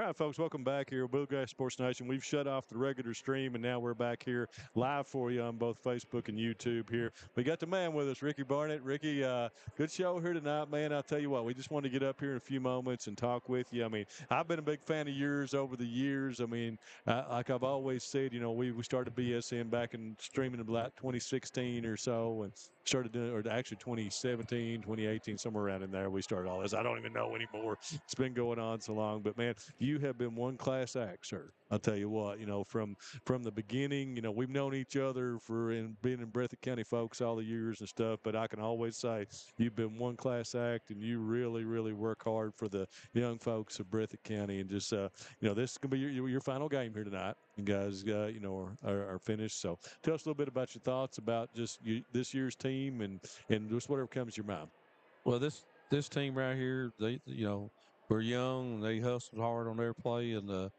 right, folks, welcome back here, Bluegrass Sports Nation. We've shut off the regular stream, and now we're back here live for you on both Facebook and YouTube here. We got the man with us, Ricky Barnett. Ricky, good show here tonight, man. I'll tell you what, we just want to get up here in a few moments and talk with you. I mean, I've been a big fan of yours over the years. I mean, like I've always said, we started BSN back in streaming in about 2016 or so, and started doing, or actually 2017, 2018, somewhere around in there, we started all this. I don't even know anymore. It's been going on so long, but man, you have been one class act, sir. I'll tell you what, from the beginning, we've known each other for being in Breathitt County folks all the years and stuff, but I can always say you've been one class act and you really, really work hard for the young folks of Breathitt County. And just, this is going to be your final game here tonight. You guys, are finished. So tell us a little bit about your thoughts about just this year's team and just whatever comes to your mind. Well, this team right here, we're young. They hustled hard on their play, and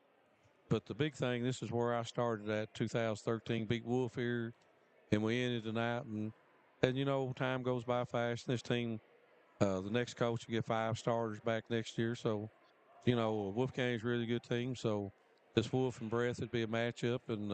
but the big thing, this is where I started at 2013, beat Wolf here, and we ended the night, and time goes by fast. This team, the next coach will get 5 starters back next year, so Wolf County's a really good team. So this Wolf and Breath would be a matchup, and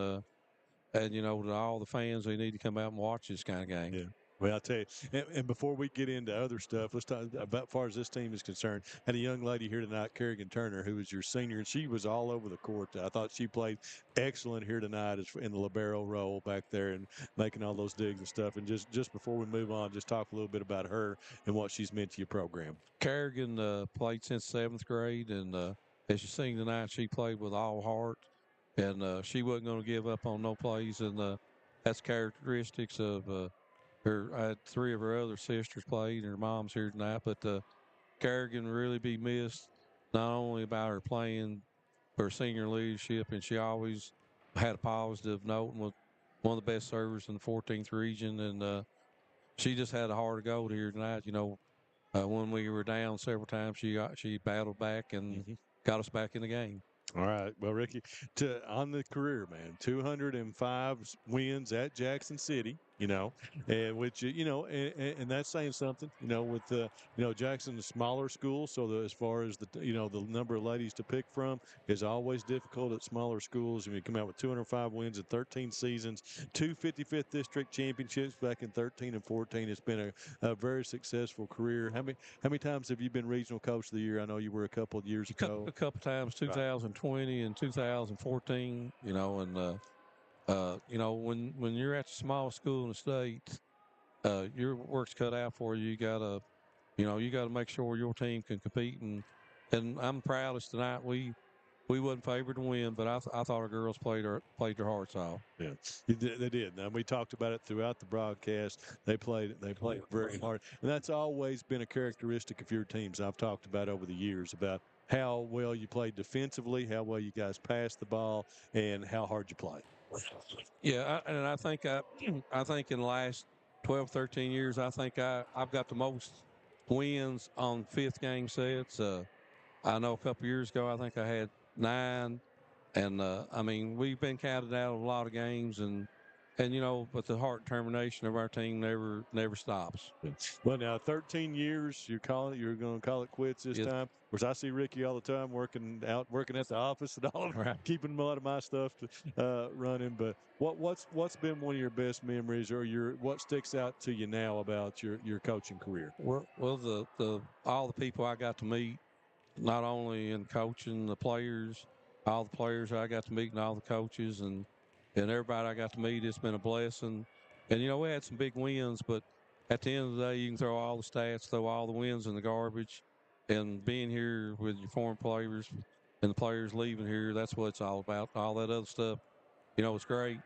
to all the fans, they need to come out and watch this kind of game. Yeah. Well, I'll tell you, and before we get into other stuff, let's talk about as far as this team is concerned. Had a young lady here tonight, Kerrigan Turner, who was your senior, and she was all over the court. I thought she played excellent here tonight in the libero role back there and making all those digs and stuff. And just before we move on, just talk a little bit about her and what she's meant to your program. Kerrigan played since 7th grade, and as you seen tonight, she played with all heart, and she wasn't going to give up on no plays, and that's characteristics of her. I had 3 of her other sisters played, and her mom's here tonight, but Kerrigan really be missed, not only about her playing, her senior leadership, and she always had a positive note and was one of the best servers in the 14th region, and she just had a heart of gold here tonight. When we were down several times, she battled back and Mm-hmm. got us back in the game. All right. Well, Ricky, on the career, man, 205 wins at Jackson City, and which, and that's saying something, with Jackson's a smaller school. So as far as the number of ladies to pick from is always difficult at smaller schools. I mean, you come out with 205 wins in 13 seasons, 255th district championships back in 13 and 14. It's been a very successful career. How many times have you been regional coach of the year? I know you were a couple of years ago. A couple times, Right. 2020 and 2014. When you're at the small school in the state, your work's cut out for you. You gotta make sure your team can compete. And I'm proudest tonight. We wasn't favored to win, but I thought our girls played their hearts out. Yeah, they did. And we talked about it throughout the broadcast. They played very hard, and that's always been a characteristic of your teams. I've talked about over the years about how well you played defensively, how well you guys passed the ball, and how hard you play. Yeah, and I think I think in the last 12, 13 years, I think I've got the most wins on 5th game sets. I know a couple years ago, I think I had 9, and I mean we've been counted out of a lot of games, and but the heart and determination of our team never stops. Yeah. Well, now 13 years, you're going to call it quits this Yes, time. Of course, I see Ricky all the time working at the office and all, right. keeping a lot of my stuff running. But what's been one of your best memories, or what sticks out to you now about your coaching career? Well, the all the people I got to meet, not only in coaching the players, all the players I got to meet, and all the coaches, and everybody I got to meet, it's been a blessing. And we had some big wins, but at the end of the day, you can throw all the stats, throw all the wins in the garbage, and being here with your foreign players and the players leaving here, that's what it's all about. All that other stuff, it's great,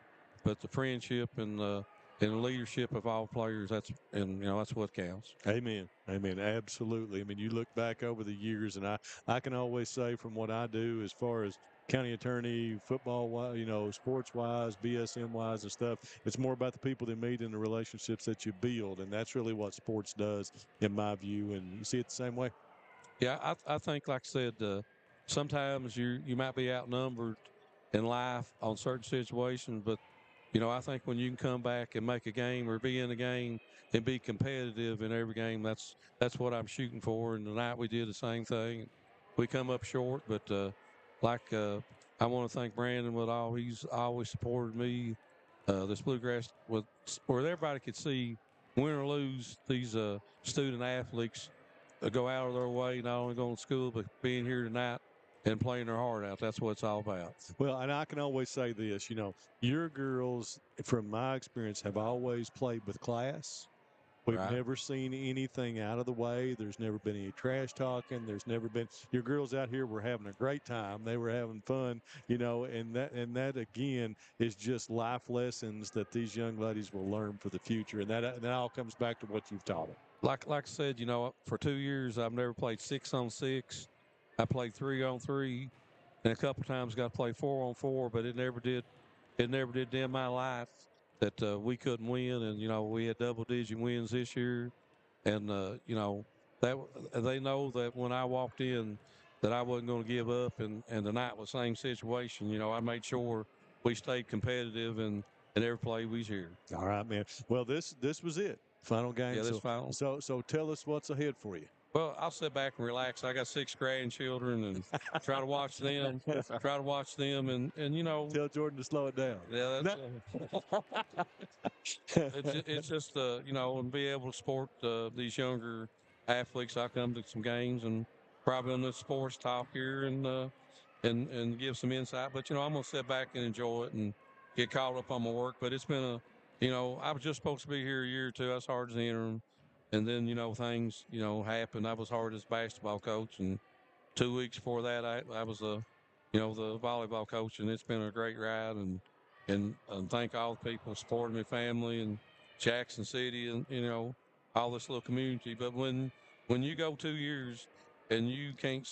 but the friendship and the leadership of all players, that's what counts. Amen. Amen. Absolutely. I mean, you look back over the years, and I can always say from what I do as far as county attorney, football wise, sports wise, BSM wise and stuff, it's more about the people that meet and the relationships that you build. And that's really what sports does, in my view. And you see it the same way. Yeah, I think, like I said, sometimes you might be outnumbered in life on certain situations, but I think when you can come back and make a game or be in a game and be competitive in every game, that's what I'm shooting for. And tonight we did the same thing. We come up short, but I want to thank Brandon with all he's always supported me. This bluegrass with where everybody could see win or lose these student athletes go out of their way, not only going to school but being here tonight and playing their heart out. That's what it's all about. Well, and I can always say this, your girls, from my experience, have always played with class. We've Right. never seen anything out of the way. There's never been any trash talking. There's never been your girls out here were having a great time. They were having fun, and that again is just life lessons that these young ladies will learn for the future. And that all comes back to what you've taught them. Like I said, for 2 years I've never played 6-on-6. I played 3-on-3, and a couple times got to play 4-on-4, but it never did dim my life that we couldn't win. And we had double-digit wins this year, and that they know that when I walked in, that I wasn't going to give up. And tonight was the same situation. I made sure we stayed competitive and every play we was here. All right, man. Well, this was it. Final game. Yeah, this So final. so tell us what's ahead for you. Well, I'll sit back and relax. I got 6 grandchildren and try to watch them. Try to watch them, and Tell Jordan to slow it down. yeah, it's just and be able to support these younger athletes. I come to some games and probably on the sports talk here and give some insight. But I'm gonna sit back and enjoy it and get caught up on my work. But it's been I was just supposed to be here a year or two. I was hard as the interim, and then things happened. I was hard as basketball coach, and 2 weeks before that, I was the volleyball coach, and it's been a great ride. And thank all the people supporting my family and Jackson City and all this little community. But when you go 2 years and you can't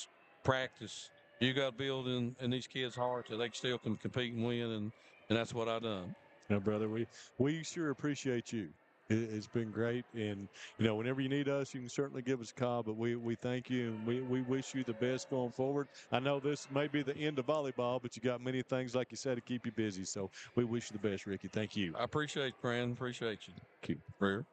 practice, you got to build in these kids' hearts that they still can compete and win, and that's what I done. No, brother, we sure appreciate you. It's been great, and whenever you need us, you can certainly give us a call. But we thank you, and we wish you the best going forward. I know this may be the end of volleyball, but you got many things, like you said, to keep you busy. So we wish you the best, Ricky. Thank you. I appreciate you, Brandon. Appreciate you. Thank you. Rear.